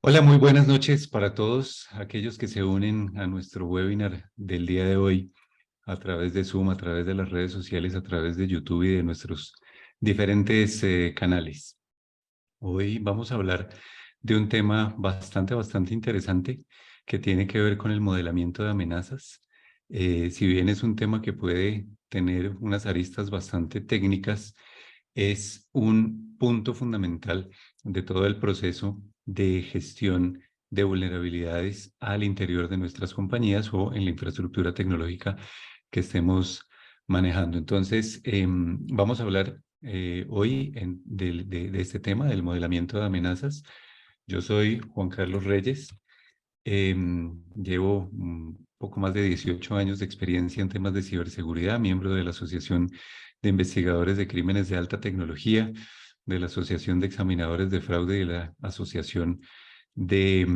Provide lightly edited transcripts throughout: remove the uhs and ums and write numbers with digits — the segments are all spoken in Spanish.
Hola, muy buenas noches para todos aquellos que se unen a nuestro webinar del día de hoy a través de Zoom, a través de las redes sociales, a través de YouTube y de nuestros diferentes canales. Hoy vamos a hablar de un tema bastante interesante que tiene que ver con el modelamiento de amenazas. Si bien es un tema que puede tener unas aristas bastante técnicas, es un punto fundamental de todo el proceso de gestión de vulnerabilidades al interior de nuestras compañías o en la infraestructura tecnológica que estemos manejando. Entonces, vamos a hablar hoy de este tema, del modelamiento de amenazas. Yo soy Juan Carlos Reyes. Llevo un poco más de 18 años de experiencia en temas de ciberseguridad, miembro de la Asociación de Investigadores de Crímenes de Alta Tecnología, de la Asociación de Examinadores de Fraude y de la Asociación de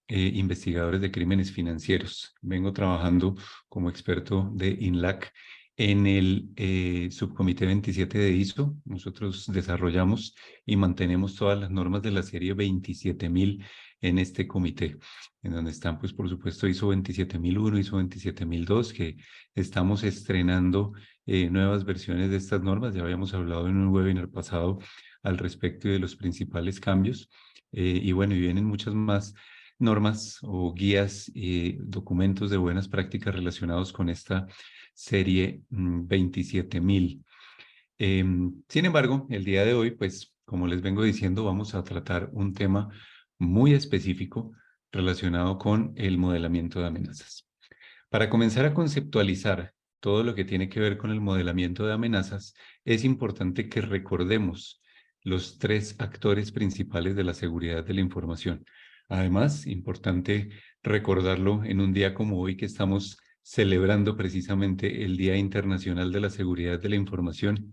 Investigadores de Crímenes Financieros. Vengo trabajando como experto de INLAC en el subcomité 27 de ISO. Nosotros desarrollamos y mantenemos todas las normas de la serie 27000 en este comité, en donde están, pues, por supuesto, ISO 27001, ISO 27002, que estamos estrenando nuevas versiones de estas normas. Ya habíamos hablado en un webinar pasado al respecto de los principales cambios. Y bueno, y vienen muchas más normas o guías y documentos de buenas prácticas relacionados con esta serie 27000. Sin embargo, el día de hoy, pues, como les vengo diciendo, vamos a tratar un tema muy específico relacionado con el modelamiento de amenazas. Para comenzar a conceptualizar todo lo que tiene que ver con el modelamiento de amenazas, es importante que recordemos los tres actores principales de la seguridad de la información. Además, importante recordarlo en un día como hoy que estamos celebrando precisamente el Día Internacional de la Seguridad de la Información.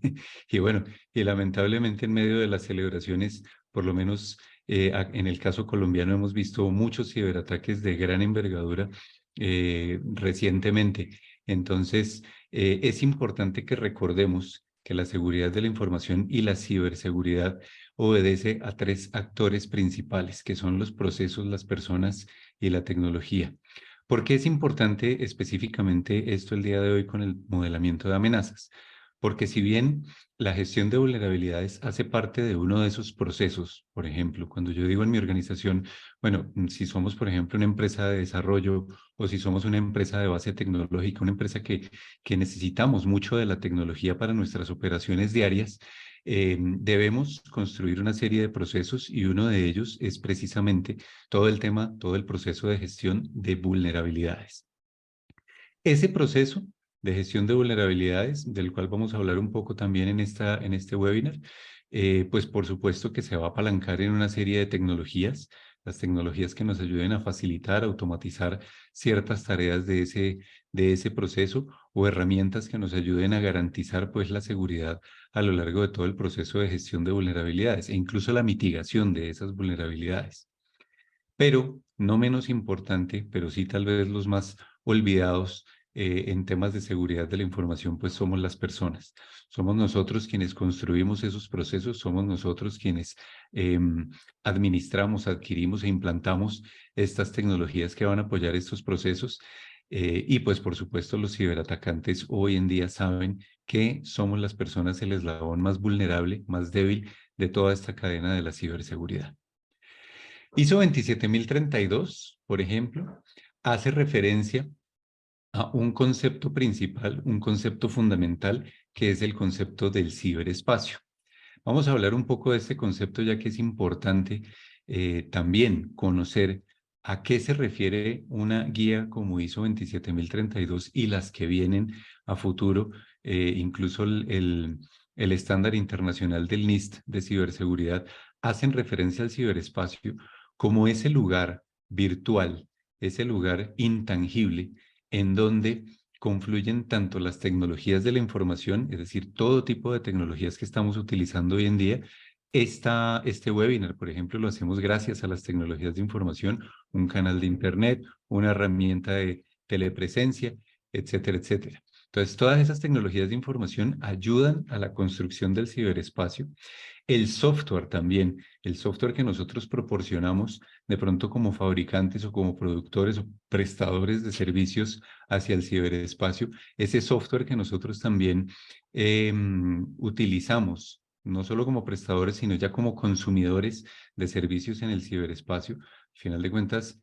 Y bueno, y lamentablemente en medio de las celebraciones, por lo menos en el caso colombiano, hemos visto muchos ciberataques de gran envergadura recientemente. Entonces, es importante que recordemos que la seguridad de la información y la ciberseguridad obedece a tres actores principales, que son los procesos, las personas y la tecnología. ¿Por qué es importante específicamente esto el día de hoy con el modelamiento de amenazas? Porque si bien la gestión de vulnerabilidades hace parte de uno de esos procesos, por ejemplo, cuando yo digo en mi organización, bueno, si somos, por ejemplo, una empresa de desarrollo o si somos una empresa de base tecnológica, una empresa que necesitamos mucho de la tecnología para nuestras operaciones diarias, debemos construir una serie de procesos y uno de ellos es precisamente todo el tema, todo el proceso de gestión de vulnerabilidades. Ese proceso de gestión de vulnerabilidades, del cual vamos a hablar un poco también en este webinar, pues por supuesto que se va a apalancar en una serie de tecnologías, las tecnologías que nos ayuden a facilitar, automatizar ciertas tareas de ese proceso o herramientas que nos ayuden a garantizar pues la seguridad a lo largo de todo el proceso de gestión de vulnerabilidades e incluso la mitigación de esas vulnerabilidades. Pero no menos importante, pero sí tal vez los más olvidados en temas de seguridad de la información, pues somos las personas. Somos nosotros quienes construimos esos procesos, somos nosotros quienes administramos, adquirimos e implantamos estas tecnologías que van a apoyar estos procesos. Y pues por supuesto los ciberatacantes hoy en día saben que somos las personas el eslabón más vulnerable, más débil de toda esta cadena de la ciberseguridad. ISO 27032, por ejemplo, hace referencia a un concepto principal, un concepto fundamental, que es el concepto del ciberespacio. Vamos a hablar un poco de este concepto, ya que es importante también conocer a qué se refiere una guía como ISO 27032 y las que vienen a futuro, incluso el estándar internacional del NIST de ciberseguridad, hacen referencia al ciberespacio como ese lugar virtual, ese lugar intangible en donde confluyen tanto las tecnologías de la información, es decir, todo tipo de tecnologías que estamos utilizando hoy en día. Este webinar, por ejemplo, lo hacemos gracias a las tecnologías de información, un canal de internet, una herramienta de telepresencia, etcétera, etcétera. Entonces, todas esas tecnologías de información ayudan a la construcción del ciberespacio El software también, el software que nosotros proporcionamos de pronto como fabricantes o como productores o prestadores de servicios hacia el ciberespacio, ese software que nosotros también utilizamos, no solo como prestadores, sino ya como consumidores de servicios en el ciberespacio. Al final de cuentas,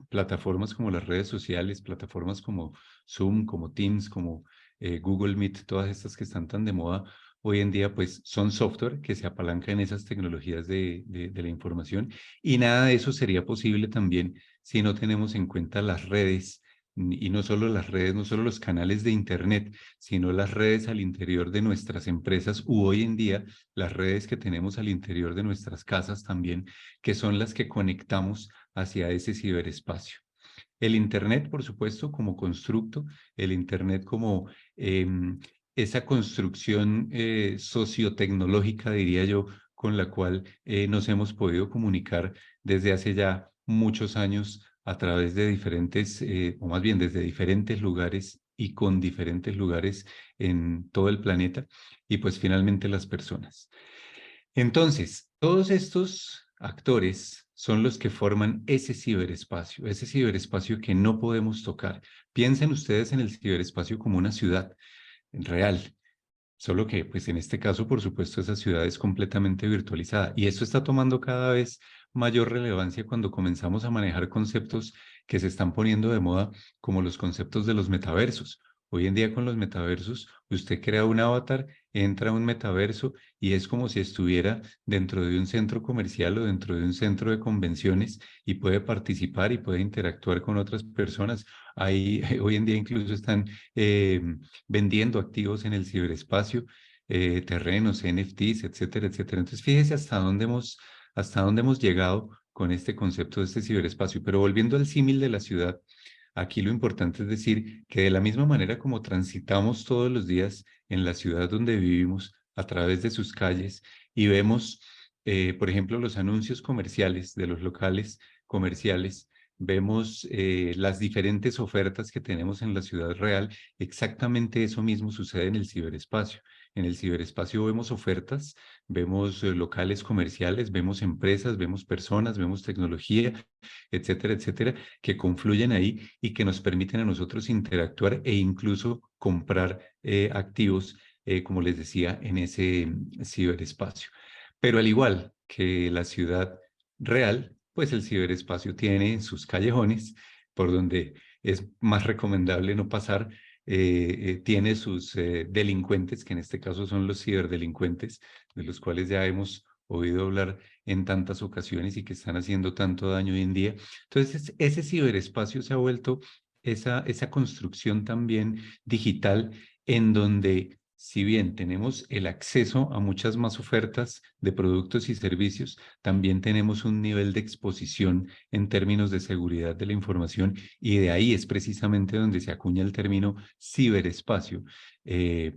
plataformas como las redes sociales, plataformas como Zoom, como Teams, como Google Meet, todas estas que están tan de moda hoy en día, pues son software que se apalanca en esas tecnologías de la información, y nada de eso sería posible también si no tenemos en cuenta las redes, y no solo las redes, no solo los canales de Internet, sino las redes al interior de nuestras empresas, u hoy en día las redes que tenemos al interior de nuestras casas también, que son las que conectamos hacia ese ciberespacio. El Internet, por supuesto, como constructo, el Internet como esa construcción sociotecnológica, diría yo, con la cual nos hemos podido comunicar desde hace ya muchos años a través de diferentes, o más bien desde diferentes lugares y con diferentes lugares en todo el planeta, y pues finalmente las personas. Entonces, todos estos actores son los que forman ese ciberespacio que no podemos tocar. Piensen ustedes en el ciberespacio como una ciudad real, solo que pues en este caso, por supuesto, esa ciudad es completamente virtualizada, y esto está tomando cada vez mayor relevancia cuando comenzamos a manejar conceptos que se están poniendo de moda, como los conceptos de los metaversos. Hoy en día con los metaversos, usted crea un avatar, entra a un metaverso y es como si estuviera dentro de un centro comercial o dentro de un centro de convenciones, y puede participar y puede interactuar con otras personas. Ahí, hoy en día incluso están vendiendo activos en el ciberespacio, terrenos, NFTs, etcétera, etcétera. Entonces, fíjese hasta dónde hemos llegado con este concepto de este ciberespacio. Pero volviendo al símil de la ciudad, aquí lo importante es decir que de la misma manera como transitamos todos los días en la ciudad donde vivimos, a través de sus calles, y vemos, por ejemplo, los anuncios comerciales de los locales comerciales, vemos las diferentes ofertas que tenemos en la ciudad real. Exactamente eso mismo sucede en el ciberespacio. En el ciberespacio vemos ofertas, vemos locales comerciales, vemos empresas, vemos personas, vemos tecnología, etcétera, etcétera, que confluyen ahí y que nos permiten a nosotros interactuar e incluso comprar activos, como les decía, en ese ciberespacio. Pero al igual que la ciudad real, pues el ciberespacio tiene sus callejones por donde es más recomendable no pasar. Tiene sus delincuentes, que en este caso son los ciberdelincuentes, de los cuales ya hemos oído hablar en tantas ocasiones y que están haciendo tanto daño hoy en día. Entonces, ese ciberespacio se ha vuelto esa construcción también digital, en donde, si bien tenemos el acceso a muchas más ofertas de productos y servicios, también tenemos un nivel de exposición en términos de seguridad de la información, y de ahí es precisamente donde se acuña el término ciberespacio, eh,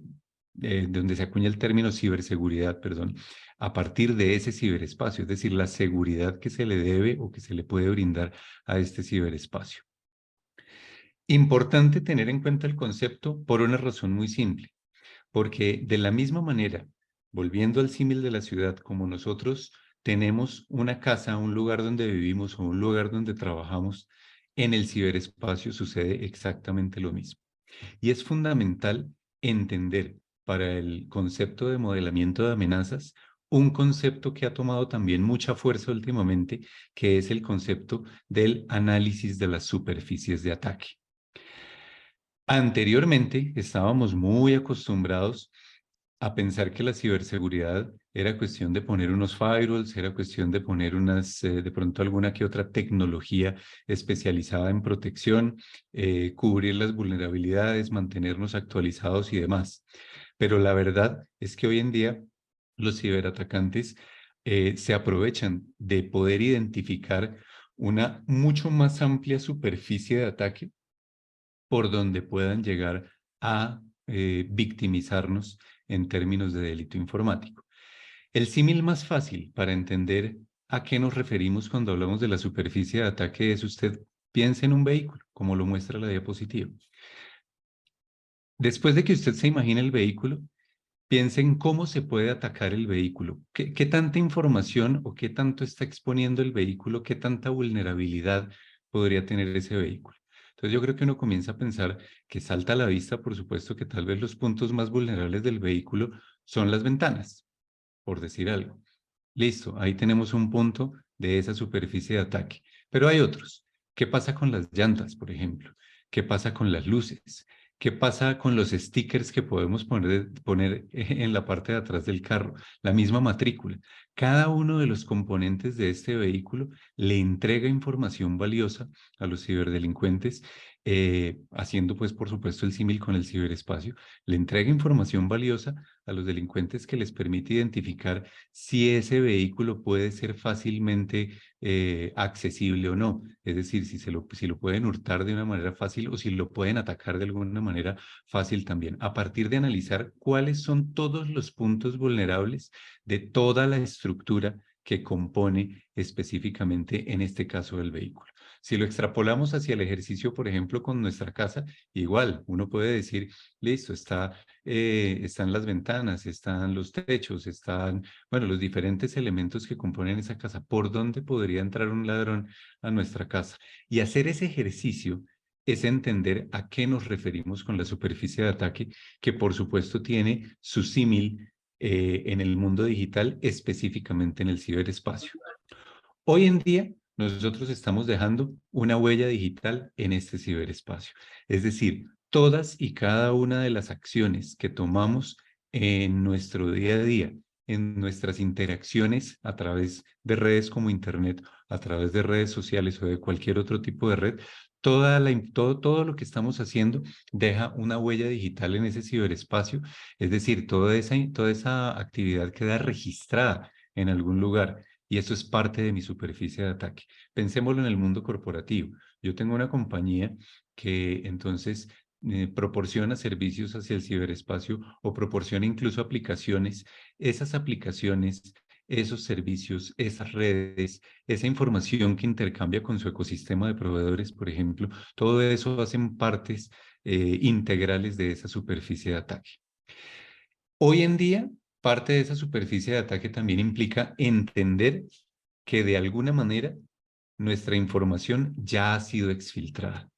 donde se acuña el término ciberseguridad, perdón, a partir de ese ciberespacio, es decir, la seguridad que se le debe o que se le puede brindar a este ciberespacio. Importante tener en cuenta el concepto por una razón muy simple, porque de la misma manera, volviendo al símil de la ciudad, como nosotros tenemos una casa, un lugar donde vivimos o un lugar donde trabajamos, en el ciberespacio sucede exactamente lo mismo. Y es fundamental entender para el concepto de modelamiento de amenazas un concepto que ha tomado también mucha fuerza últimamente, que es el concepto del análisis de las superficies de ataque. Anteriormente estábamos muy acostumbrados a pensar que la ciberseguridad era cuestión de poner unos firewalls, era cuestión de poner de pronto alguna que otra tecnología especializada en protección, cubrir las vulnerabilidades, mantenernos actualizados y demás. Pero la verdad es que hoy en día los ciberatacantes se aprovechan de poder identificar una mucho más amplia superficie de ataque por donde puedan llegar a victimizarnos en términos de delito informático. El símil más fácil para entender a qué nos referimos cuando hablamos de la superficie de ataque es: usted piensa en un vehículo, como lo muestra la diapositiva. Después de que usted se imagine el vehículo, piense en cómo se puede atacar el vehículo. ¿Qué tanta información o qué tanto está exponiendo el vehículo? ¿Qué tanta vulnerabilidad podría tener ese vehículo? Entonces yo creo que uno comienza a pensar que salta a la vista, por supuesto, que tal vez los puntos más vulnerables del vehículo son las ventanas, por decir algo. Listo, ahí tenemos un punto de esa superficie de ataque. Pero hay otros. ¿Qué pasa con las llantas, por ejemplo? ¿Qué pasa con las luces? ¿Qué pasa con los stickers que podemos poner en la parte de atrás del carro? La misma matrícula. Cada uno de los componentes de este vehículo le entrega información valiosa a los ciberdelincuentes, haciendo pues por supuesto el símil con el ciberespacio. Le entrega información valiosa a los delincuentes que les permite identificar si ese vehículo puede ser fácilmente accesible o no. Es decir, si lo pueden hurtar de una manera fácil o si lo pueden atacar de alguna manera fácil también. A partir de analizar cuáles son todos los puntos vulnerables de toda la estructura que compone específicamente en este caso el vehículo. Si lo extrapolamos hacia el ejercicio, por ejemplo, con nuestra casa, igual uno puede decir, listo, están las ventanas, están los techos, están, bueno, los diferentes elementos que componen esa casa. ¿Por dónde podría entrar un ladrón a nuestra casa? Y hacer ese ejercicio es entender a qué nos referimos con la superficie de ataque, que por supuesto tiene su símil en el mundo digital, específicamente en el ciberespacio. Hoy en día, nosotros estamos dejando una huella digital en este ciberespacio. Es decir, todas y cada una de las acciones que tomamos en nuestro día a día, en nuestras interacciones a través de redes como Internet, a través de redes sociales o de cualquier otro tipo de red, todo lo que estamos haciendo deja una huella digital en ese ciberespacio. Es decir, toda esa actividad queda registrada en algún lugar. Y eso es parte de mi superficie de ataque. Pensémoslo en el mundo corporativo. Yo tengo una compañía que entonces proporciona servicios hacia el ciberespacio o proporciona incluso aplicaciones. Esas aplicaciones, esos servicios, esas redes, esa información que intercambia con su ecosistema de proveedores, por ejemplo, todo eso hacen partes integrales de esa superficie de ataque. Hoy en día, parte de esa superficie de ataque también implica entender que de alguna manera nuestra información ya ha sido exfiltrada,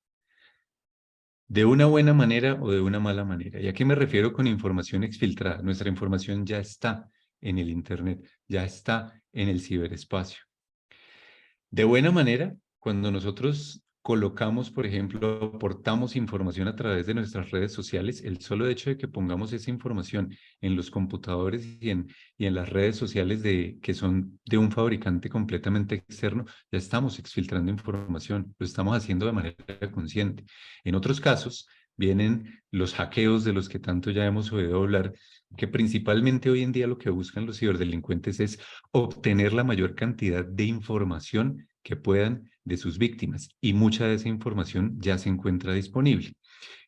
de una buena manera o de una mala manera. ¿Y a qué me refiero con información exfiltrada? Nuestra información ya está en el Internet, ya está en el ciberespacio. De buena manera, cuando nosotros colocamos, por ejemplo, aportamos información a través de nuestras redes sociales, el solo hecho de que pongamos esa información en los computadores y en las redes sociales que son de un fabricante completamente externo, ya estamos exfiltrando información, lo estamos haciendo de manera consciente. En otros casos, vienen los hackeos de los que tanto ya hemos oído hablar, que principalmente hoy en día lo que buscan los ciberdelincuentes es obtener la mayor cantidad de información que puedan de sus víctimas y mucha de esa información ya se encuentra disponible.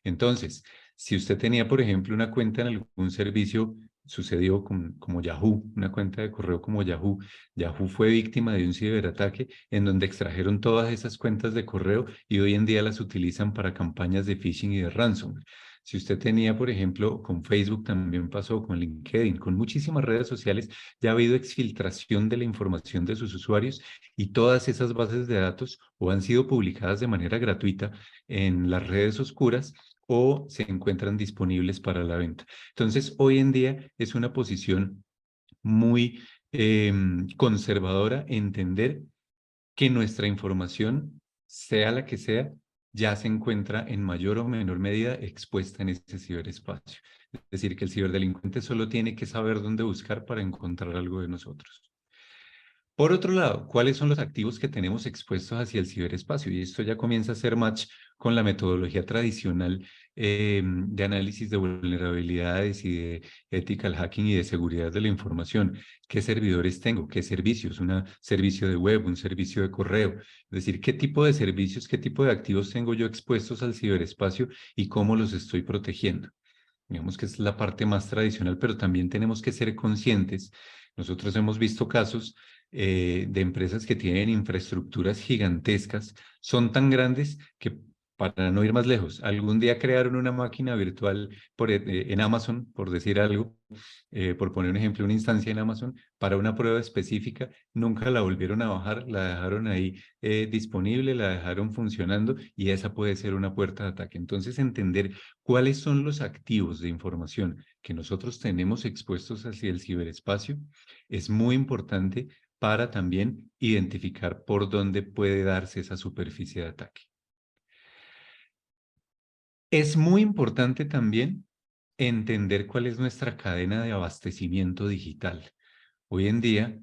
Entonces, si usted tenía, por ejemplo, una cuenta en algún servicio, sucedió como Yahoo, una cuenta de correo como Yahoo, Yahoo fue víctima de un ciberataque en donde extrajeron todas esas cuentas de correo y hoy en día las utilizan para campañas de phishing y de ransomware. Si usted tenía, por ejemplo, con Facebook también pasó, con LinkedIn, con muchísimas redes sociales, ya ha habido exfiltración de la información de sus usuarios y todas esas bases de datos o han sido publicadas de manera gratuita en las redes oscuras o se encuentran disponibles para la venta. Entonces, hoy en día es una posición muy conservadora entender que nuestra información, sea la que sea, ya se encuentra en mayor o menor medida expuesta en ese ciberespacio. Es decir, que el ciberdelincuente solo tiene que saber dónde buscar para encontrar algo de nosotros. Por otro lado, ¿cuáles son los activos que tenemos expuestos hacia el ciberespacio? Y esto ya comienza a hacer match con la metodología tradicional de análisis de vulnerabilidades y de ethical hacking y de seguridad de la información. ¿Qué servidores tengo? ¿Qué servicios? ¿Un servicio de web? ¿Un servicio de correo? Es decir, ¿qué tipo de servicios, qué tipo de activos tengo yo expuestos al ciberespacio y cómo los estoy protegiendo? Digamos que es la parte más tradicional, pero también tenemos que ser conscientes. Nosotros hemos visto casos de empresas que tienen infraestructuras gigantescas, son tan grandes que Para no ir más lejos, algún día crearon una máquina virtual en Amazon, por decir algo, por poner un ejemplo, una instancia en Amazon para una prueba específica, nunca la volvieron a bajar, la dejaron ahí disponible, la dejaron funcionando y esa puede ser una puerta de ataque. Entonces, entender cuáles son los activos de información que nosotros tenemos expuestos hacia el ciberespacio es muy importante para también identificar por dónde puede darse esa superficie de ataque. Es muy importante también entender cuál es nuestra cadena de abastecimiento digital. Hoy en día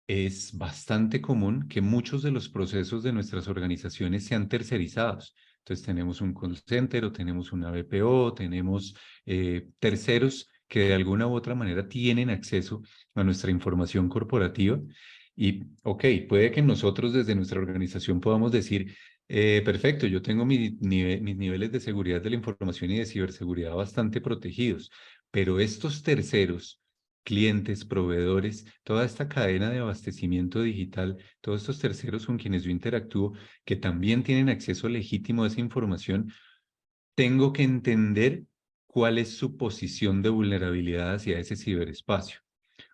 es bastante común que muchos de los procesos de nuestras organizaciones sean tercerizados. Entonces tenemos un call center o tenemos una BPO, tenemos terceros que de alguna u otra manera tienen acceso a nuestra información corporativa. Y, ok, puede que nosotros desde nuestra organización podamos decir, perfecto, yo tengo mis niveles de seguridad de la información y de ciberseguridad bastante protegidos, pero estos terceros, clientes, proveedores, toda esta cadena de abastecimiento digital, todos estos terceros con quienes yo interactúo, que también tienen acceso legítimo a esa información, tengo que entender cuál es su posición de vulnerabilidad hacia ese ciberespacio.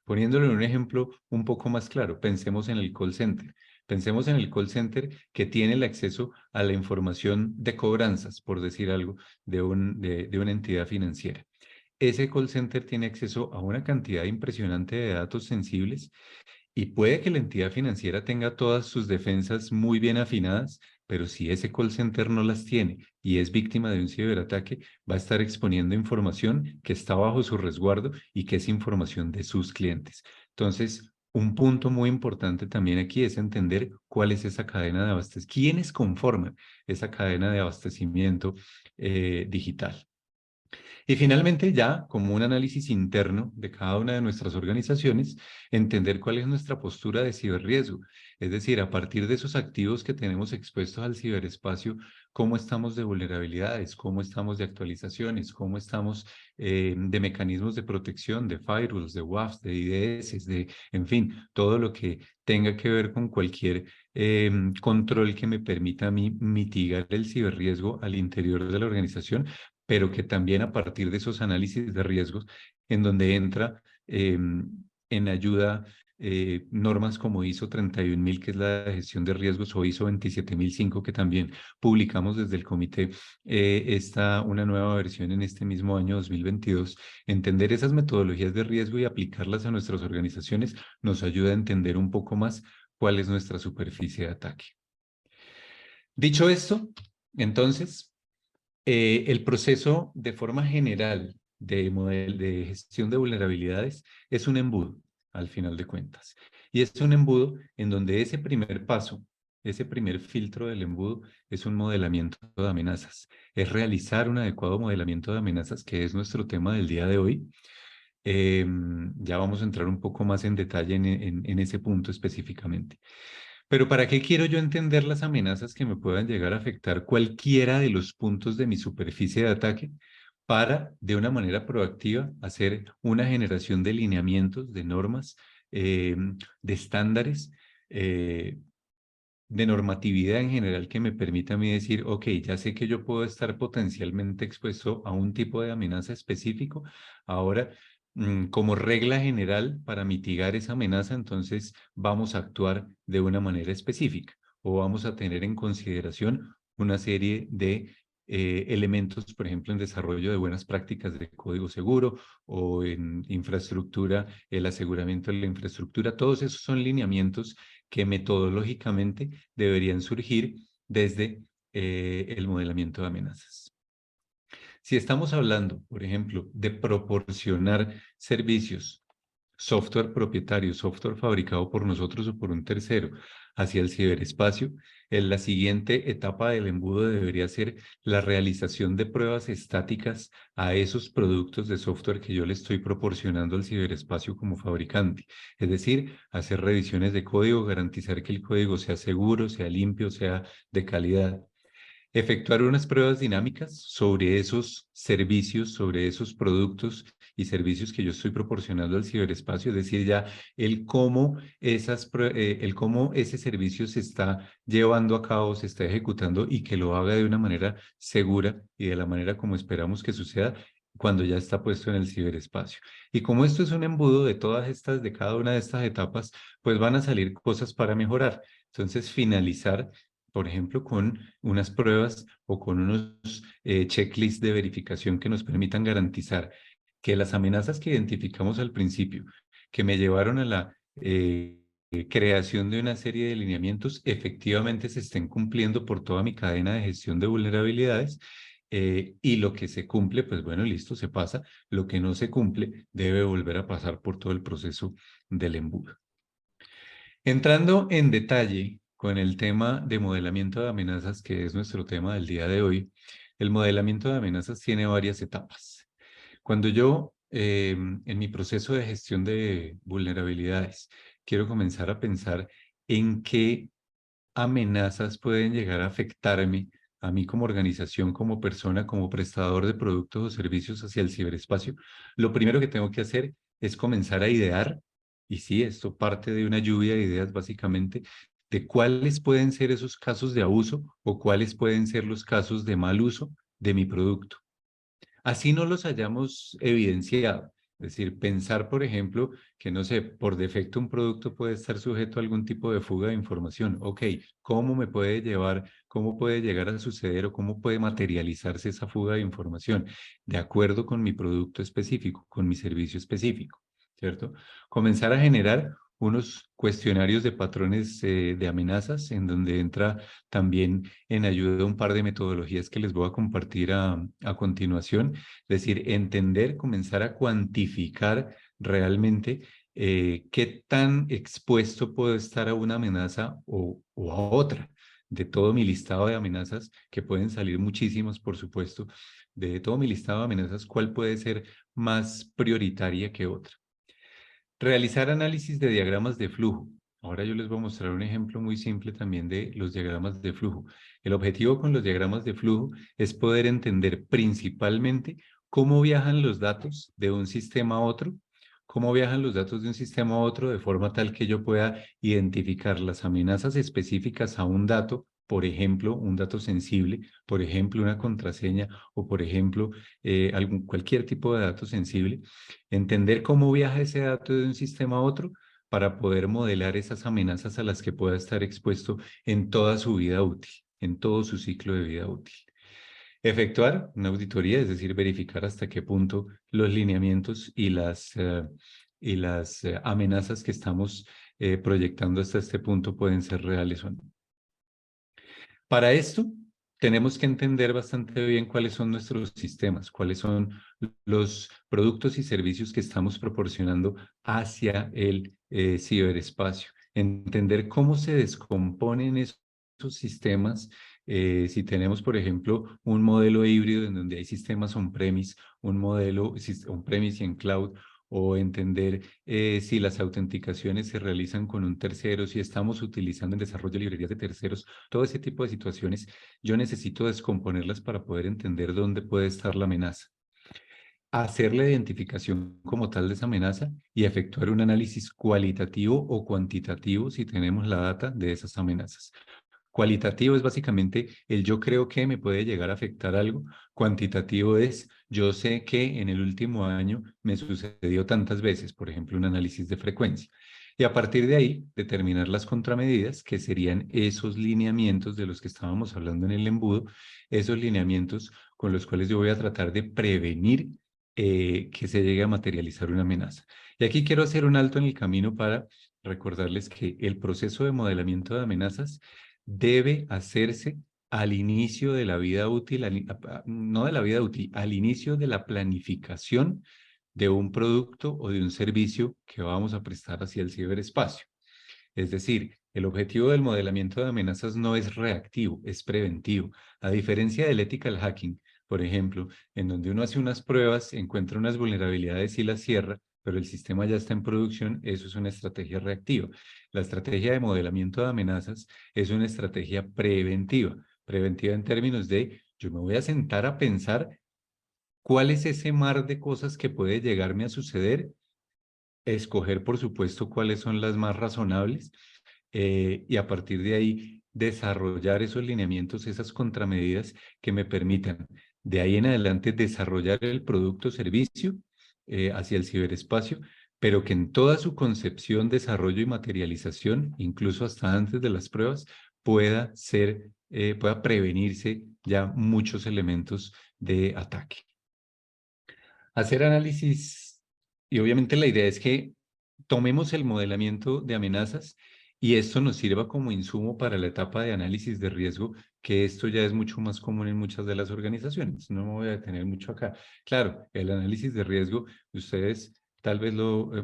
Poniéndolo en un ejemplo un poco más claro, pensemos en el call center. Pensemos en el call center que tiene el acceso a la información de cobranzas, por decir algo, de una entidad financiera. Ese call center tiene acceso a una cantidad impresionante de datos sensibles y puede que la entidad financiera tenga todas sus defensas muy bien afinadas, pero si ese call center no las tiene y es víctima de un ciberataque, va a estar exponiendo información que está bajo su resguardo y que es información de sus clientes. Entonces, un punto muy importante también aquí es entender cuál es esa cadena de abastecimiento, quiénes conforman esa cadena de abastecimiento digital. Y finalmente, ya como un análisis interno de cada una de nuestras organizaciones, entender cuál es nuestra postura de ciberriesgo. Es decir, a partir de esos activos que tenemos expuestos al ciberespacio, cómo estamos de vulnerabilidades, cómo estamos de actualizaciones, cómo estamos de mecanismos de protección, de firewalls, de WAFs, de IDS, en fin, todo lo que tenga que ver con cualquier control que me permita a mí mitigar el ciberriesgo al interior de la organización, pero que también a partir de esos análisis de riesgos, en donde entra en ayuda normas como ISO 31000, que es la de gestión de riesgos, o ISO 27005, que también publicamos desde el comité una nueva versión en este mismo año 2022. Entender esas metodologías de riesgo y aplicarlas a nuestras organizaciones nos ayuda a entender un poco más cuál es nuestra superficie de ataque. Dicho esto, entonces, el proceso de forma general de gestión de vulnerabilidades es un embudo, al final de cuentas. Y es un embudo en donde ese primer paso, ese primer filtro del embudo es un modelamiento de amenazas. Es realizar un adecuado modelamiento de amenazas, que es nuestro tema del día de hoy. Ya vamos a entrar un poco más en detalle en ese punto específicamente. Pero ¿para qué quiero yo entender las amenazas que me puedan llegar a afectar cualquiera de los puntos de mi superficie de ataque? Para, de una manera proactiva, hacer una generación de lineamientos, de normas, de estándares, de normatividad en general que me permita a mí decir, ok, ya sé que yo puedo estar potencialmente expuesto a un tipo de amenaza específico. Ahora, como regla general, para mitigar esa amenaza, entonces vamos a actuar de una manera específica o vamos a tener en consideración una serie de elementos, por ejemplo, en desarrollo de buenas prácticas de código seguro o en infraestructura, el aseguramiento de la infraestructura. Todos esos son lineamientos que metodológicamente deberían surgir desde el modelamiento de amenazas. Si estamos hablando, por ejemplo, de proporcionar servicios, software propietario, software fabricado por nosotros o por un tercero hacia el ciberespacio, en la siguiente etapa del embudo debería ser la realización de pruebas estáticas a esos productos de software que yo le estoy proporcionando al ciberespacio como fabricante. Es decir, hacer revisiones de código, garantizar que el código sea seguro, sea limpio, sea de calidad. Efectuar unas pruebas dinámicas sobre esos servicios, sobre esos productos y servicios que yo estoy proporcionando al ciberespacio, es decir, ya el cómo ese servicio se está llevando a cabo, se está ejecutando y que lo haga de una manera segura y de la manera como esperamos que suceda cuando ya está puesto en el ciberespacio. Y como esto es un embudo de de cada una de estas etapas, pues van a salir cosas para mejorar. Entonces, finalizar, por ejemplo, con unas pruebas o con unos checklists de verificación que nos permitan garantizar que las amenazas que identificamos al principio, que me llevaron a la creación de una serie de lineamientos, efectivamente se estén cumpliendo por toda mi cadena de gestión de vulnerabilidades. Y lo que se cumple, pues bueno, listo, se pasa. Lo que no se cumple debe volver a pasar por todo el proceso del embudo. Entrando en detalle con el tema de modelamiento de amenazas, que es nuestro tema del día de hoy, el modelamiento de amenazas tiene varias etapas. Cuando yo, en mi proceso de gestión de vulnerabilidades, quiero comenzar a pensar en qué amenazas pueden llegar a afectarme a mí como organización, como persona, como prestador de productos o servicios hacia el ciberespacio, lo primero que tengo que hacer es comenzar a idear, y sí, esto parte de una lluvia de ideas básicamente, de cuáles pueden ser esos casos de abuso o cuáles pueden ser los casos de mal uso de mi producto. Así no los hayamos evidenciado. Es decir, pensar, por ejemplo, que no sé, por defecto un producto puede estar sujeto a algún tipo de fuga de información. Ok, ¿cómo me puede llevar, cómo puede llegar a suceder o cómo puede materializarse esa fuga de información? De acuerdo con mi producto específico, con mi servicio específico, ¿cierto? Comenzar a generar unos cuestionarios de patrones de amenazas en donde entra también en ayuda un par de metodologías que les voy a compartir a continuación. Es decir, entender, comenzar a cuantificar realmente qué tan expuesto puedo estar a una amenaza o a otra. De todo mi listado de amenazas, que pueden salir muchísimos, por supuesto, de todo mi listado de amenazas, ¿cuál puede ser más prioritaria que otra? Realizar análisis de diagramas de flujo. Ahora yo les voy a mostrar un ejemplo muy simple también de los diagramas de flujo. El objetivo con los diagramas de flujo es poder entender principalmente cómo viajan los datos de un sistema a otro, cómo viajan los datos de un sistema a otro de forma tal que yo pueda identificar las amenazas específicas a un dato, por ejemplo, un dato sensible, por ejemplo, una contraseña o, por ejemplo, cualquier tipo de dato sensible, entender cómo viaja ese dato de un sistema a otro para poder modelar esas amenazas a las que pueda estar expuesto en toda su vida útil, en todo su ciclo de vida útil. Efectuar una auditoría, es decir, verificar hasta qué punto los lineamientos y las amenazas que estamos proyectando hasta este punto pueden ser reales o no. Para esto, tenemos que entender bastante bien cuáles son nuestros sistemas, cuáles son los productos y servicios que estamos proporcionando hacia el ciberespacio. Entender cómo se descomponen esos sistemas. Si tenemos, por ejemplo, un modelo híbrido en donde hay sistemas on-premise, un modelo on-premise y en cloud, o entender si las autenticaciones se realizan con un tercero, si estamos utilizando en desarrollo librerías de terceros, todo ese tipo de situaciones, yo necesito descomponerlas para poder entender dónde puede estar la amenaza, hacer la identificación como tal de esa amenaza y efectuar un análisis cualitativo o cuantitativo si tenemos la data de esas amenazas. Cualitativo es básicamente el yo creo que me puede llegar a afectar algo. Cuantitativo es yo sé que en el último año me sucedió tantas veces, por ejemplo, un análisis de frecuencia. Y a partir de ahí, determinar las contramedidas, que serían esos lineamientos de los que estábamos hablando en el embudo, esos lineamientos con los cuales yo voy a tratar de prevenir que se llegue a materializar una amenaza. Y aquí quiero hacer un alto en el camino para recordarles que el proceso de modelamiento de amenazas debe hacerse al inicio de la vida útil, no de la vida útil, al inicio de la planificación de un producto o de un servicio que vamos a prestar hacia el ciberespacio. Es decir, el objetivo del modelamiento de amenazas no es reactivo, es preventivo. A diferencia del ethical hacking, por ejemplo, en donde uno hace unas pruebas, encuentra unas vulnerabilidades y las cierra, pero el sistema ya está en producción, eso es una estrategia reactiva. La estrategia de modelamiento de amenazas es una estrategia preventiva. preventiva en términos de yo me voy a sentar a pensar cuál es ese mar de cosas que puede llegarme a suceder, escoger, por supuesto, cuáles son las más razonables y a partir de ahí desarrollar esos lineamientos, esas contramedidas que me permitan de ahí en adelante desarrollar el producto o servicio hacia el ciberespacio, pero que en toda su concepción, desarrollo y materialización, incluso hasta antes de las pruebas, pueda ser, pueda prevenirse ya muchos elementos de ataque. Hacer análisis, y obviamente la idea es que tomemos el modelamiento de amenazas y esto nos sirva como insumo para la etapa de análisis de riesgo, que esto ya es mucho más común en muchas de las organizaciones. No me voy a detener mucho acá. Claro, el análisis de riesgo, ustedes, tal vez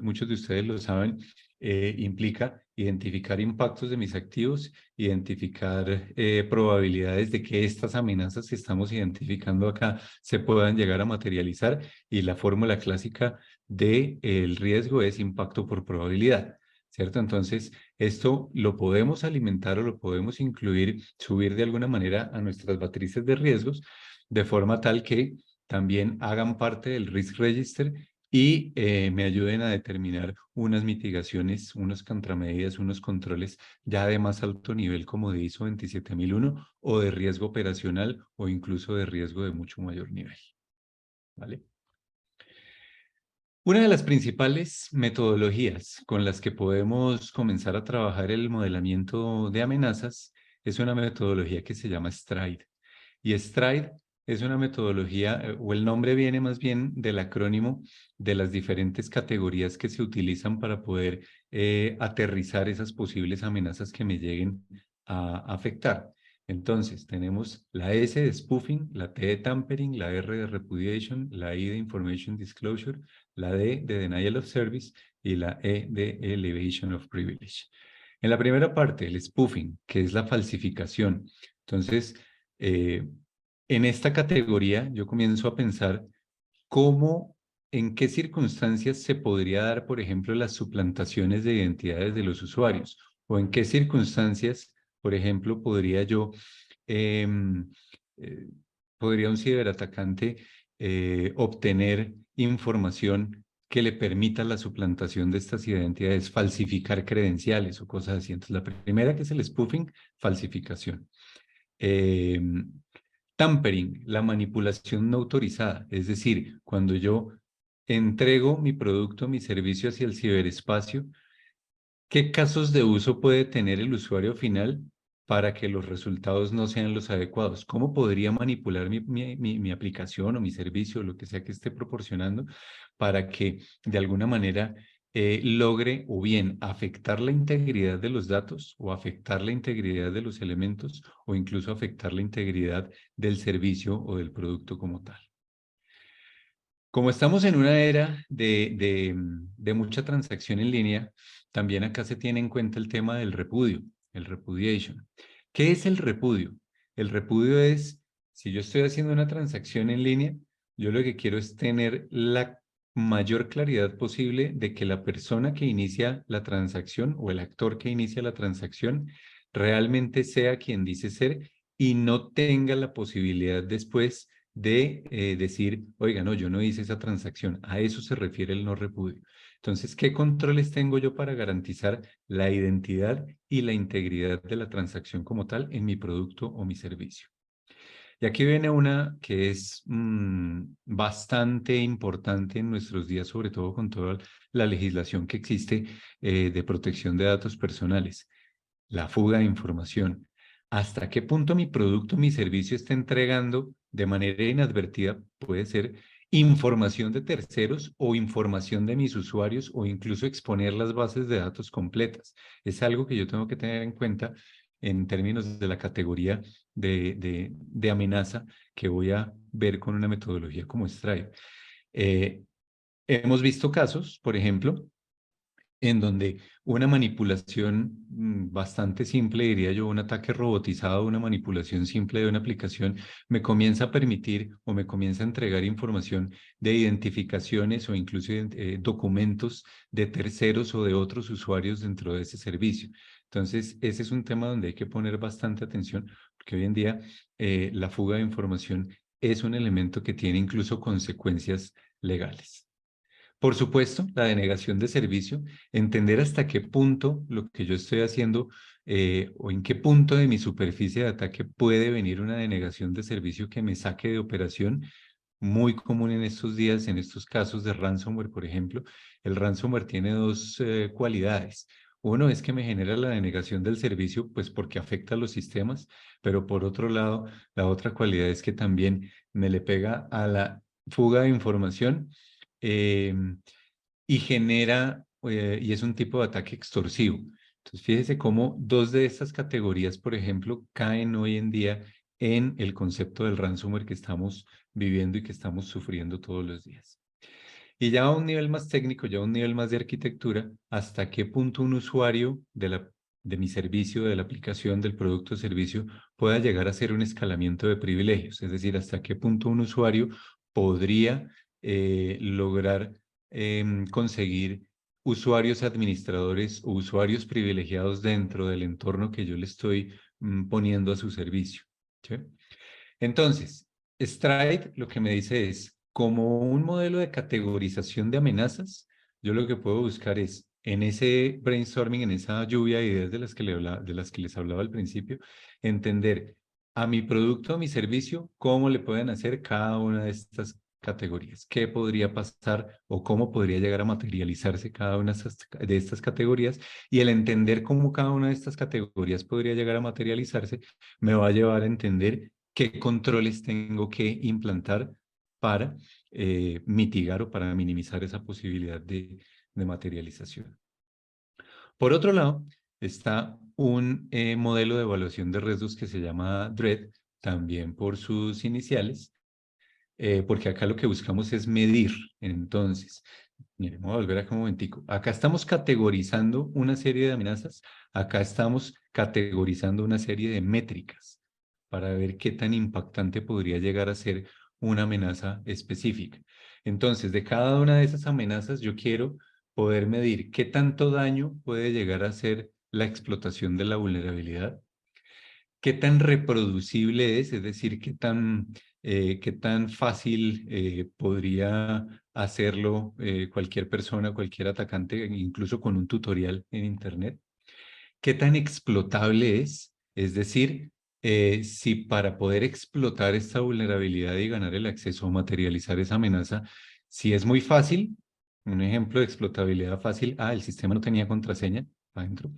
muchos de ustedes lo saben, implica identificar impactos de mis activos, identificar probabilidades de que estas amenazas que estamos identificando acá se puedan llegar a materializar y la fórmula clásica del riesgo es impacto por probabilidad, ¿cierto? Entonces, esto lo podemos alimentar o lo podemos incluir, subir de alguna manera a nuestras matrices de riesgos, de forma tal que también hagan parte del Risk Register y me ayuden a determinar unas mitigaciones, unas contramedidas, unos controles ya de más alto nivel como de ISO 27001 o de riesgo operacional o incluso de riesgo de mucho mayor nivel, ¿vale? Una de las principales metodologías con las que podemos comenzar a trabajar el modelamiento de amenazas es una metodología que se llama STRIDE. Y STRIDE es una metodología, o el nombre viene más bien del acrónimo de las diferentes categorías que se utilizan para poder aterrizar esas posibles amenazas que me lleguen a afectar. Entonces, tenemos la S de spoofing, la T de tampering, la R de repudiation, la I de information disclosure, la D de denial of service y la E de elevation of privilege. En la primera parte, el spoofing, que es la falsificación. Entonces, en esta categoría yo comienzo a pensar cómo, en qué circunstancias se podría dar, por ejemplo, las suplantaciones de identidades de los usuarios o en qué circunstancias, por ejemplo, podría yo, em, eh, podría un ciberatacante obtener información que le permita la suplantación de estas identidades, falsificar credenciales o cosas así. Entonces, la primera que es el spoofing, falsificación. Tampering, la manipulación no autorizada, es decir, cuando yo entrego mi producto, mi servicio hacia el ciberespacio, ¿qué casos de uso puede tener el usuario final para que los resultados no sean los adecuados? ¿Cómo podría manipular mi aplicación o mi servicio, lo que sea que esté proporcionando, para que de alguna manera logre o bien afectar la integridad de los datos o afectar la integridad de los elementos o incluso afectar la integridad del servicio o del producto como tal? Como estamos en una era de mucha transacción en línea, también acá se tiene en cuenta el tema del repudio, el repudiation. ¿Qué es el repudio? El repudio es, si yo estoy haciendo una transacción en línea, yo lo que quiero es tener la mayor claridad posible de que la persona que inicia la transacción o el actor que inicia la transacción realmente sea quien dice ser y no tenga la posibilidad después de decir, oiga, no, yo no hice esa transacción. A eso se refiere el no repudio. Entonces, ¿qué controles tengo yo para garantizar la identidad y la integridad de la transacción como tal en mi producto o mi servicio? Y aquí viene una que es bastante importante en nuestros días, sobre todo con toda la legislación que existe de protección de datos personales, la fuga de información. ¿Hasta qué punto mi producto, mi servicio está entregando de manera inadvertida, puede ser información de terceros o información de mis usuarios o incluso exponer las bases de datos completas? Es algo que yo tengo que tener en cuenta en términos de la categoría de amenaza que voy a ver con una metodología como Stripe. Hemos visto casos, por ejemplo, en donde una manipulación bastante simple, diría yo, un ataque robotizado, una manipulación simple de una aplicación, me comienza a permitir o me comienza a entregar información de identificaciones o incluso documentos de terceros o de otros usuarios dentro de ese servicio. Entonces, ese es un tema donde hay que poner bastante atención, porque hoy en día la fuga de información es un elemento que tiene incluso consecuencias legales. Por supuesto, la denegación de servicio, entender hasta qué punto lo que yo estoy haciendo o en qué punto de mi superficie de ataque puede venir una denegación de servicio que me saque de operación. Muy común en estos días, en estos casos de ransomware, por ejemplo. El ransomware tiene dos cualidades. Uno es que me genera la denegación del servicio, pues porque afecta a los sistemas, pero por otro lado, la otra cualidad es que también me le pega a la fuga de información eh, y genera, y es un tipo de ataque extorsivo. Entonces, fíjese cómo dos de estas categorías, por ejemplo, caen hoy en día en el concepto del ransomware que estamos viviendo y que estamos sufriendo todos los días. Y ya a un nivel más técnico, ya a un nivel más de arquitectura, ¿hasta qué punto un usuario de mi servicio, de la aplicación, del producto o servicio, pueda llegar a hacer un escalamiento de privilegios? Es decir, ¿hasta qué punto un usuario podría lograr conseguir usuarios administradores o usuarios privilegiados dentro del entorno que yo le estoy poniendo a su servicio? ¿Sí? Entonces, Stride lo que me dice es, como un modelo de categorización de amenazas, yo lo que puedo buscar es, en ese brainstorming, en esa lluvia de ideas de las que les hablaba al principio, entender a mi producto, a mi servicio, cómo le pueden hacer cada una de estas categorías, qué podría pasar o cómo podría llegar a materializarse cada una de estas categorías, y el entender cómo cada una de estas categorías podría llegar a materializarse me va a llevar a entender qué controles tengo que implantar para mitigar o para minimizar esa posibilidad de materialización. Por otro lado, está un modelo de evaluación de riesgos que se llama DREAD, también por sus iniciales, porque acá lo que buscamos es medir. Entonces, miren, voy a volver acá un momentico. Acá estamos categorizando una serie de amenazas, acá estamos categorizando una serie de métricas para ver qué tan impactante podría llegar a ser una amenaza específica. Entonces, de cada una de esas amenazas, yo quiero poder medir qué tanto daño puede llegar a ser la explotación de la vulnerabilidad, qué tan reproducible es decir, qué tan fácil podría hacerlo cualquier persona, cualquier atacante, incluso con un tutorial en Internet. ¿Qué tan explotable es decir, si para poder explotar esta vulnerabilidad y ganar el acceso o materializar esa amenaza, si es muy fácil, un ejemplo de explotabilidad fácil, el sistema no tenía contraseña adentro,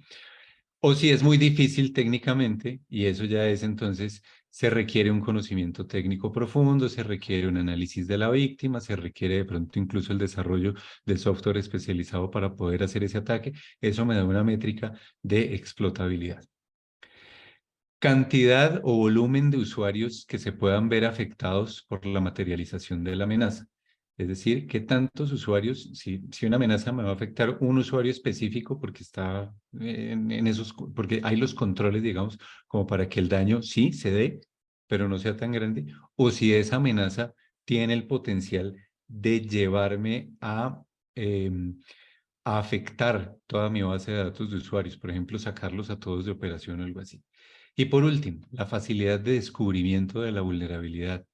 o si es muy difícil técnicamente, y eso ya es entonces, se requiere un conocimiento técnico profundo, se requiere un análisis de la víctima, se requiere de pronto incluso el desarrollo de software especializado para poder hacer ese ataque. Eso me da una métrica de explotabilidad. Cantidad o volumen de usuarios que se puedan ver afectados por la materialización de la amenaza. Es decir, qué tantos usuarios, si una amenaza me va a afectar un usuario específico porque está en esos, porque hay los controles, digamos, como para que el daño sí se dé, pero no sea tan grande, o si esa amenaza tiene el potencial de llevarme a afectar toda mi base de datos de usuarios, por ejemplo, sacarlos a todos de operación o algo así. Y por último, la facilidad de descubrimiento de la vulnerabilidad.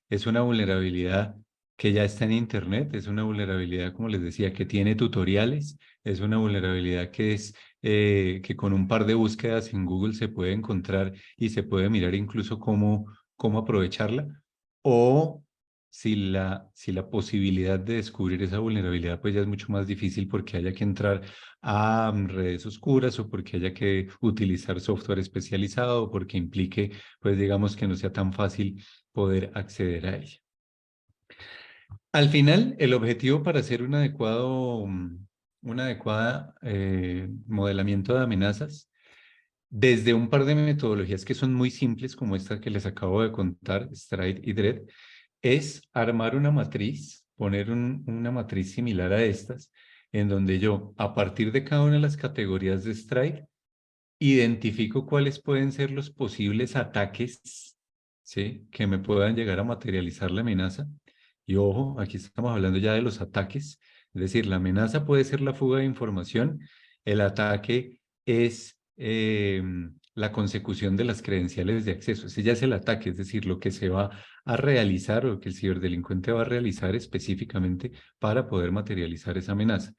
Es una vulnerabilidad que ya está en Internet, es una vulnerabilidad, como les decía, que tiene tutoriales, es una vulnerabilidad que que con un par de búsquedas en Google se puede encontrar y se puede mirar incluso cómo aprovecharla. O si la posibilidad de descubrir esa vulnerabilidad pues ya es mucho más difícil porque haya que entrar a redes oscuras o porque haya que utilizar software especializado o porque implique pues digamos que no sea tan fácil poder acceder a ella. Al final, el objetivo para hacer un adecuada modelamiento de amenazas, desde un par de metodologías que son muy simples, como esta que les acabo de contar, Stride y Dread, es armar una matriz, poner una matriz similar a estas, en donde yo, a partir de cada una de las categorías de Stride, identifico cuáles pueden ser los posibles ataques, ¿sí?, que me puedan llegar a materializar la amenaza. Y ojo, aquí estamos hablando ya de los ataques, es decir, la amenaza puede ser la fuga de información, el ataque es la consecución de las credenciales de acceso. Ese ya es el ataque, es decir, lo que se va a realizar o lo que el ciberdelincuente va a realizar específicamente para poder materializar esa amenaza.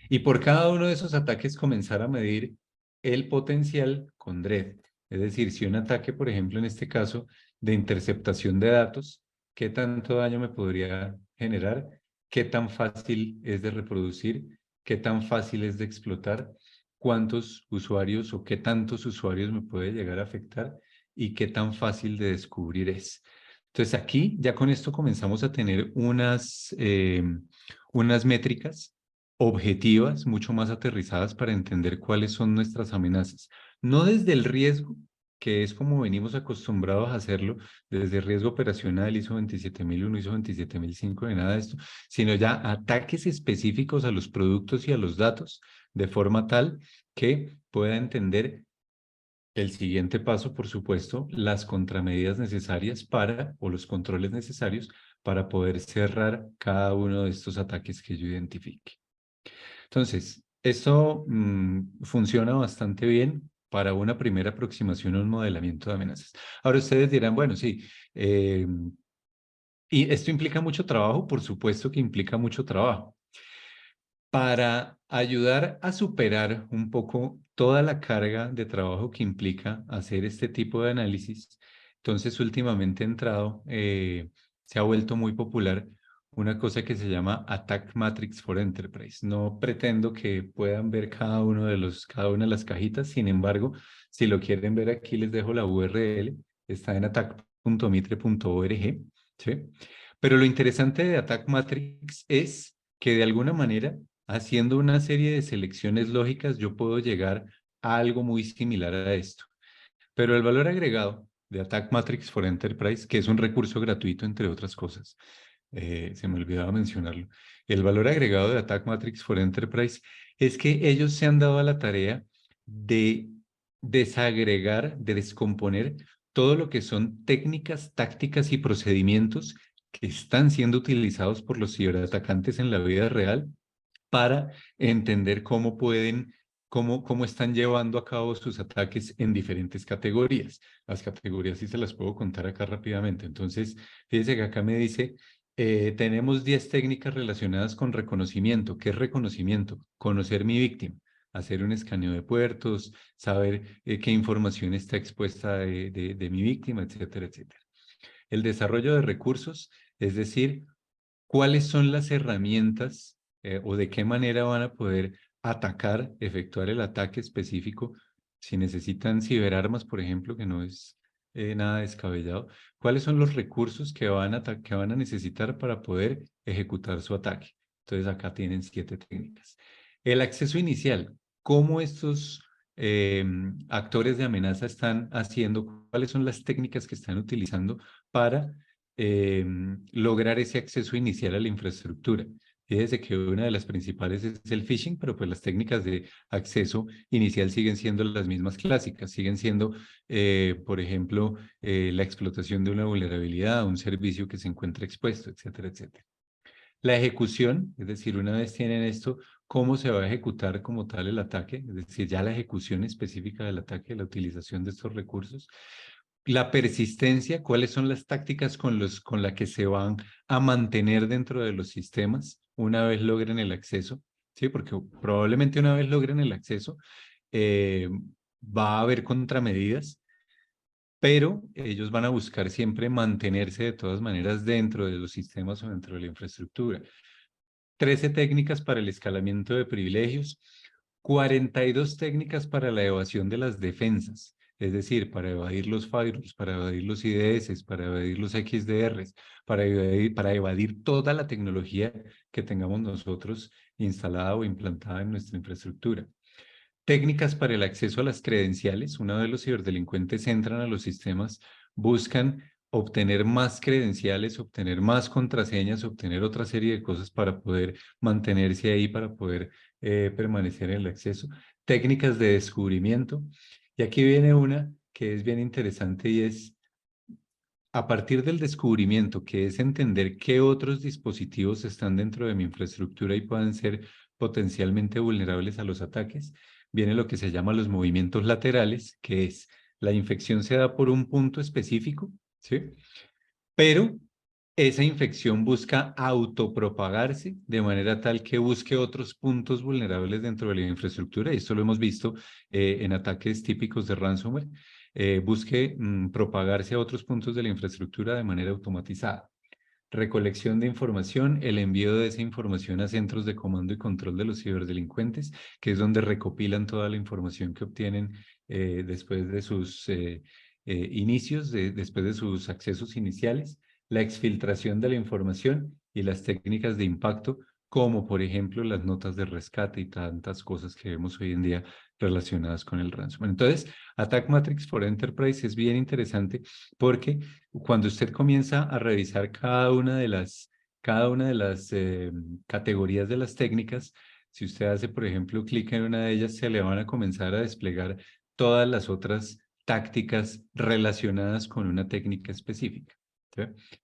Y por cada uno de esos ataques comenzar a medir el potencial con DRED. Es decir, si un ataque, por ejemplo, en este caso, de interceptación de datos, ¿qué tanto daño me podría generar? ¿Qué tan fácil es de reproducir? ¿Qué tan fácil es de explotar? ¿Cuántos usuarios o qué tantos usuarios me puede llegar a afectar? ¿Y qué tan fácil de descubrir es? Entonces aquí ya con esto comenzamos a tener unas métricas objetivas, mucho más aterrizadas para entender cuáles son nuestras amenazas. No desde el riesgo, que es como venimos acostumbrados a hacerlo, desde riesgo operacional, ISO 27001, ISO 27005, de nada de esto, sino ya ataques específicos a los productos y a los datos, de forma tal que pueda entender el siguiente paso, por supuesto, las contramedidas necesarias para, o los controles necesarios para poder cerrar cada uno de estos ataques que yo identifique. Entonces, esto funciona bastante bien para una primera aproximación a un modelamiento de amenazas. Ahora ustedes dirán, bueno, sí, y esto implica mucho trabajo, por supuesto que implica mucho trabajo. Para ayudar a superar un poco toda la carga de trabajo que implica hacer este tipo de análisis, entonces últimamente se ha vuelto muy popular una cosa que se llama Attack Matrix for Enterprise. No pretendo que puedan ver cada una de las cajitas, sin embargo, si lo quieren ver aquí les dejo la URL, está en attack.mitre.org, ¿sí? Pero lo interesante de Attack Matrix es que de alguna manera haciendo una serie de selecciones lógicas, yo puedo llegar a algo muy similar a esto. Pero el valor agregado de Attack Matrix for Enterprise, que es un recurso gratuito, entre otras cosas, se me olvidaba mencionarlo, el valor agregado de Attack Matrix for Enterprise es que ellos se han dado a la tarea de desagregar, de descomponer todo lo que son técnicas, tácticas y procedimientos que están siendo utilizados por los ciberatacantes en la vida real para entender cómo están llevando a cabo sus ataques en diferentes categorías. Las categorías sí se las puedo contar acá rápidamente. Entonces, fíjese que acá me dice, tenemos 10 técnicas relacionadas con reconocimiento. ¿Qué es reconocimiento? Conocer mi víctima, hacer un escaneo de puertos, saber qué información está expuesta de mi víctima, etcétera, etcétera. El desarrollo de recursos, es decir, cuáles son las herramientas o de qué manera van a poder atacar, efectuar el ataque específico. Si necesitan ciberarmas, por ejemplo, que no es nada descabellado, ¿cuáles son los recursos que van a necesitar para poder ejecutar su ataque? Entonces acá tienen 7 técnicas. El acceso inicial, ¿cómo estos actores de amenaza están haciendo? ¿Cuáles son las técnicas que están utilizando para lograr ese acceso inicial a la infraestructura? Fíjese que una de las principales es el phishing, pero pues las técnicas de acceso inicial siguen siendo las mismas clásicas, siguen siendo, por ejemplo, la explotación de una vulnerabilidad, un servicio que se encuentra expuesto, etcétera, etcétera. La ejecución, es decir, una vez tienen esto, ¿cómo se va a ejecutar como tal el ataque? Es decir, ya la ejecución específica del ataque, la utilización de estos recursos. La persistencia, ¿cuáles son las tácticas con las que se van a mantener dentro de los sistemas una vez logren el acceso? Sí, porque probablemente una vez logren el acceso, eh, va a haber contramedidas, pero ellos van a buscar siempre mantenerse de todas maneras dentro de los sistemas o dentro de la infraestructura. 13 técnicas para el escalamiento de privilegios, 42 técnicas para la evasión de las defensas, es decir, para evadir los firewalls, para evadir los IDS, para evadir los XDRs, para evadir toda la tecnología que tengamos nosotros instalada o implantada en nuestra infraestructura. Técnicas para el acceso a las credenciales. Una vez los ciberdelincuentes entran a los sistemas, buscan obtener más credenciales, obtener más contraseñas, obtener otra serie de cosas para poder mantenerse ahí, para poder permanecer en el acceso. Técnicas de descubrimiento. Y aquí viene una que es bien interesante y es a partir del descubrimiento, que es entender qué otros dispositivos están dentro de mi infraestructura y puedan ser potencialmente vulnerables a los ataques, viene lo que se llama los movimientos laterales, que es la infección se da por un punto específico, ¿sí? Pero esa infección busca autopropagarse de manera tal que busque otros puntos vulnerables dentro de la infraestructura, y esto lo hemos visto en ataques típicos de ransomware, busque propagarse a otros puntos de la infraestructura de manera automatizada. Recolección de información, el envío de esa información a centros de comando y control de los ciberdelincuentes, que es donde recopilan toda la información que obtienen después de sus inicios, después de sus accesos iniciales, la exfiltración de la información y las técnicas de impacto, como por ejemplo las notas de rescate y tantas cosas que vemos hoy en día relacionadas con el ransomware. Entonces, Attack Matrix for Enterprise es bien interesante porque cuando usted comienza a revisar cada una de las categorías de las técnicas, si usted hace, por ejemplo, clic en una de ellas, se le van a comenzar a desplegar todas las otras tácticas relacionadas con una técnica específica. ¿Sí?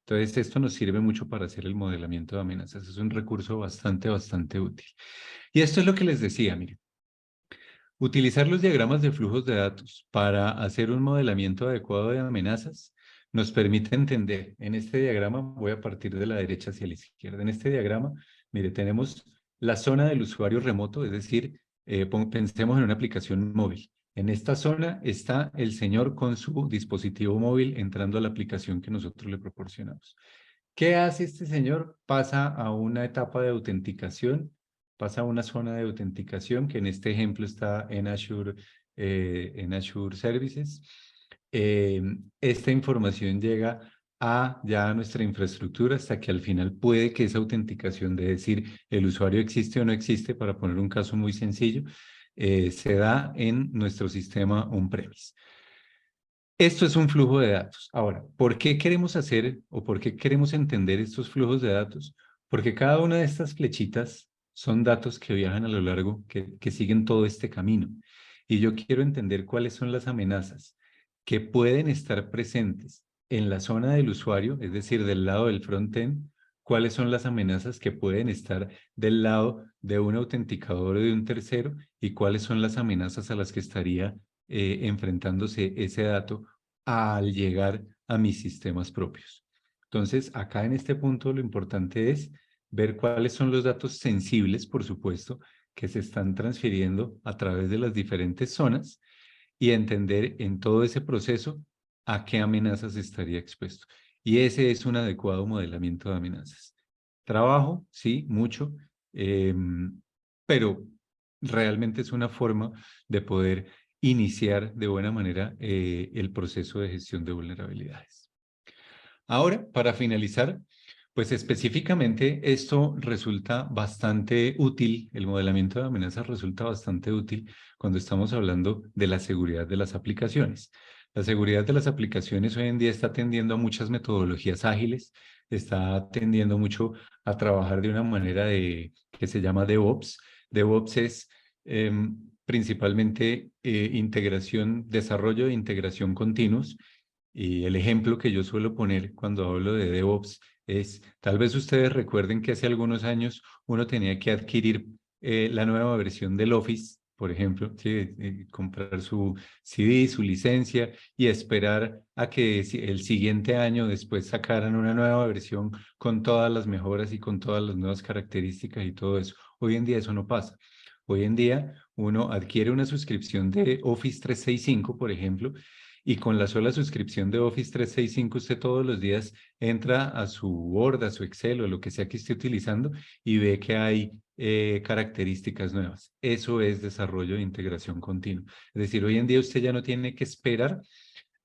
Entonces, esto nos sirve mucho para hacer el modelamiento de amenazas. Es un recurso bastante útil. Y esto es lo que les decía, miren. Utilizar los diagramas de flujos de datos para hacer un modelamiento adecuado de amenazas nos permite entender. En este diagrama, voy a partir de la derecha hacia la izquierda. En este diagrama, mire, tenemos la zona del usuario remoto, es decir, pensemos en una aplicación móvil. En esta zona está el señor con su dispositivo móvil entrando a la aplicación que nosotros le proporcionamos. ¿Qué hace este señor? Pasa a una etapa de autenticación, pasa a una zona de autenticación que en este ejemplo está en Azure Services. Esta información llega a ya nuestra infraestructura hasta que al final puede que esa autenticación de decir el usuario existe o no existe, para poner un caso muy sencillo, se da en nuestro sistema on-premise. Esto es un flujo de datos. Ahora, ¿por qué queremos hacer o por qué queremos entender estos flujos de datos? Porque cada una de estas flechitas son datos que viajan a lo largo, que siguen todo este camino. Y yo quiero entender cuáles son las amenazas que pueden estar presentes en la zona del usuario, es decir, del lado del front-end, cuáles son las amenazas que pueden estar del lado de un autenticador o de un tercero y cuáles son las amenazas a las que estaría enfrentándose ese dato al llegar a mis sistemas propios. Entonces, acá en este punto lo importante es ver cuáles son los datos sensibles, por supuesto, que se están transfiriendo a través de las diferentes zonas y entender en todo ese proceso a qué amenazas estaría expuesto. Y ese es un adecuado modelamiento de amenazas. Trabajo, sí, mucho, pero realmente es una forma de poder iniciar de buena manera el proceso de gestión de vulnerabilidades. Ahora, para finalizar, pues específicamente esto resulta bastante útil, el modelamiento de amenazas resulta bastante útil cuando estamos hablando de la seguridad de las aplicaciones. La seguridad de las aplicaciones hoy en día está tendiendo a muchas metodologías ágiles, está tendiendo mucho a trabajar de una manera que se llama DevOps. DevOps es principalmente integración, desarrollo e integración continuos. Y el ejemplo que yo suelo poner cuando hablo de DevOps es, tal vez ustedes recuerden que hace algunos años uno tenía que adquirir la nueva versión del Office, por ejemplo, ¿sí? Comprar su CD, su licencia y esperar a que el siguiente año después sacaran una nueva versión con todas las mejoras y con todas las nuevas características y todo eso. Hoy en día eso no pasa. Hoy en día uno adquiere una suscripción de Office 365, por ejemplo, y con la sola suscripción de Office 365 usted todos los días entra a su Word, a su Excel o lo que sea que esté utilizando y ve que hay características nuevas. Eso es desarrollo de integración continua. Es decir, hoy en día usted ya no tiene que esperar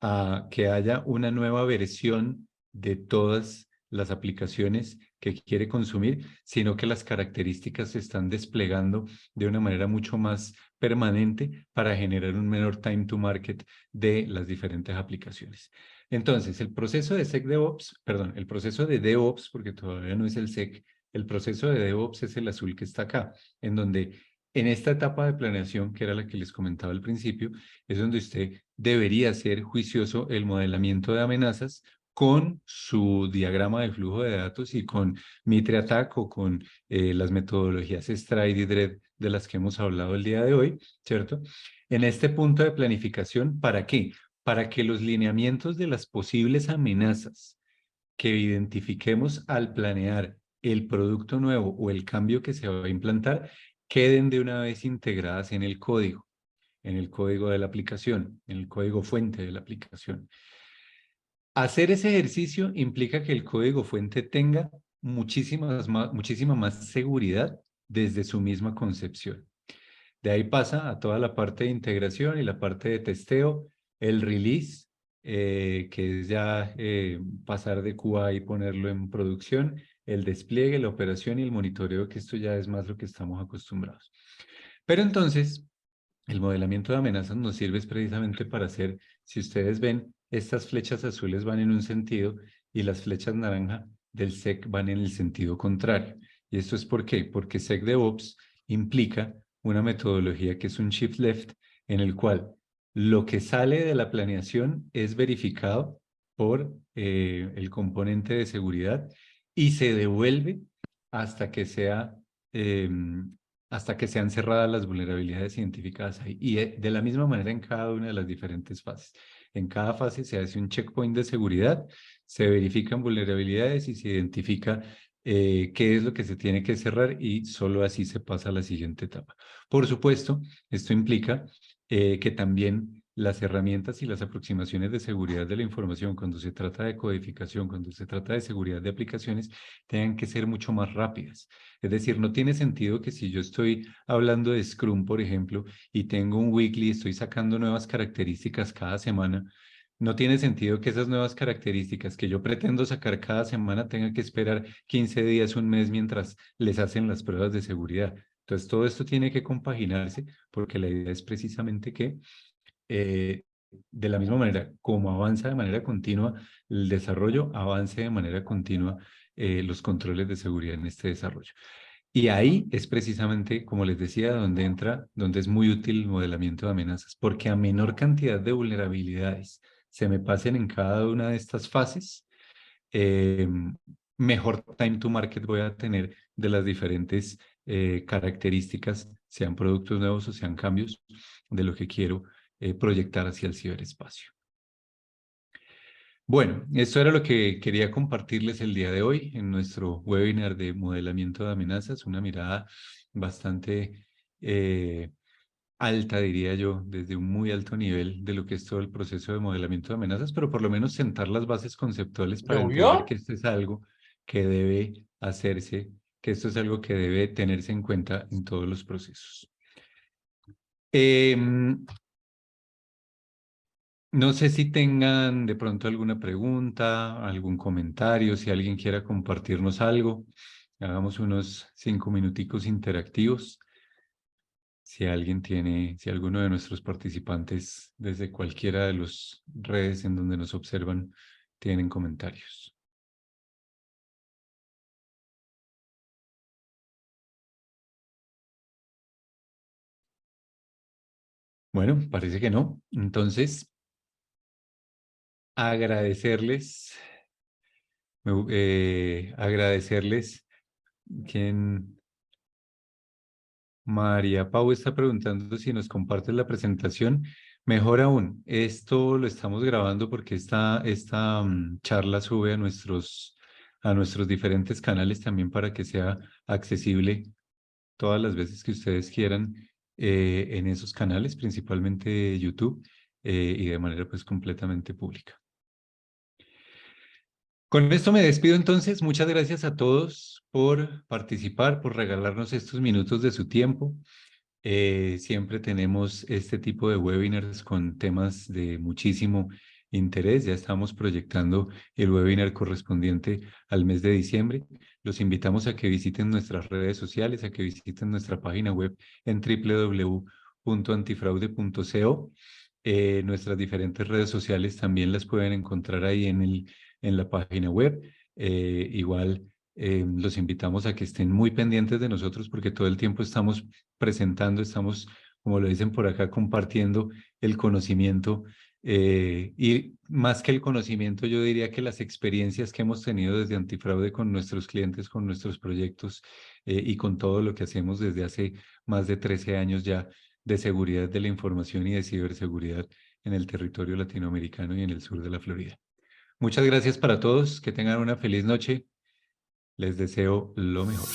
a que haya una nueva versión de todas las aplicaciones que quiere consumir, sino que las características se están desplegando de una manera mucho más permanente para generar un menor time to market de las diferentes aplicaciones. Entonces, el proceso de SecDevOps, perdón, el proceso de DevOps, porque todavía no es el Sec, el proceso de DevOps es el azul que está acá, en donde en esta etapa de planeación, que era la que les comentaba al principio, es donde usted debería ser juicioso el modelamiento de amenazas con su diagrama de flujo de datos y con Mitre Attack o con las metodologías Stride y Dread de las que hemos hablado el día de hoy, ¿cierto? En este punto de planificación, ¿para qué? Para que los lineamientos de las posibles amenazas que identifiquemos al planear el producto nuevo o el cambio que se va a implantar queden de una vez integradas en el código de la aplicación, en el código fuente de la aplicación. Hacer ese ejercicio implica que el código fuente tenga muchísima más seguridad desde su misma concepción. De ahí pasa a toda la parte de integración y la parte de testeo, el release, que es ya pasar de QA y ponerlo en producción, el despliegue, la operación y el monitoreo, que esto ya es más lo que estamos acostumbrados. Pero entonces, el modelamiento de amenazas nos sirve precisamente para hacer, si ustedes ven, estas flechas azules van en un sentido y las flechas naranja del SEC van en el sentido contrario. ¿Y esto es por qué? Porque SecDevOps implica una metodología que es un shift left, en el cual lo que sale de la planeación es verificado por el componente de seguridad y se devuelve hasta que sea hasta que sean cerradas las vulnerabilidades identificadas ahí. Y de la misma manera en cada una de las diferentes fases. En cada fase se hace un checkpoint de seguridad, se verifican vulnerabilidades y se identifica qué es lo que se tiene que cerrar y solo así se pasa a la siguiente etapa. Por supuesto, esto implica que también las herramientas y las aproximaciones de seguridad de la información, cuando se trata de codificación, cuando se trata de seguridad de aplicaciones, tengan que ser mucho más rápidas. Es decir, no tiene sentido que si yo estoy hablando de Scrum, por ejemplo, y tengo un weekly, estoy sacando nuevas características cada semana, no tiene sentido que esas nuevas características que yo pretendo sacar cada semana tenga que esperar 15 días, un mes, mientras les hacen las pruebas de seguridad. Entonces, todo esto tiene que compaginarse porque la idea es precisamente que eh, de la misma manera como avanza de manera continua el desarrollo, avance de manera continua los controles de seguridad en este desarrollo. Y ahí es precisamente, como les decía, donde es muy útil el modelamiento de amenazas, porque a menor cantidad de vulnerabilidades se me pasen en cada una de estas fases, eh, mejor time to market voy a tener de las diferentes características, sean productos nuevos o sean cambios de lo que quiero proyectar hacia el ciberespacio. Bueno, esto era lo que quería compartirles el día de hoy en nuestro webinar de modelamiento de amenazas, una mirada bastante alta, diría yo, desde un muy alto nivel de lo que es todo el proceso de modelamiento de amenazas, pero por lo menos sentar las bases conceptuales para entender ¿Llovió? que esto es algo que debe hacerse, que esto es algo que debe tenerse en cuenta en todos los procesos. No sé si tengan de pronto alguna pregunta, algún comentario, si alguien quiera compartirnos algo. Hagamos unos 5 minuticos interactivos. Si si alguno de nuestros participantes desde cualquiera de las redes en donde nos observan tienen comentarios. Bueno, parece que no. Entonces, agradecerles, agradecerles quien María Pau está preguntando si nos compartes la presentación. Mejor aún, esto lo estamos grabando porque esta charla sube a nuestros diferentes canales también para que sea accesible todas las veces que ustedes quieran en esos canales, principalmente YouTube, y de manera pues completamente pública. Con esto me despido entonces. Muchas gracias a todos por participar, por regalarnos estos minutos de su tiempo. Siempre tenemos este tipo de webinars con temas de muchísimo interés. Ya estamos proyectando el webinar correspondiente al mes de diciembre. Los invitamos a que visiten nuestras redes sociales, a que visiten nuestra página web en www.antifraude.co. Nuestras diferentes redes sociales también las pueden encontrar ahí en la página web. Igual los invitamos a que estén muy pendientes de nosotros porque todo el tiempo estamos presentando, estamos, como lo dicen por acá, compartiendo el conocimiento Y más que el conocimiento, yo diría que las experiencias que hemos tenido desde Antifraude con nuestros clientes, con nuestros proyectos y con todo lo que hacemos desde hace más de 13 años ya de seguridad de la información y de ciberseguridad en el territorio latinoamericano y en el sur de la Florida. Muchas gracias para todos, que tengan una feliz noche. Les deseo lo mejor.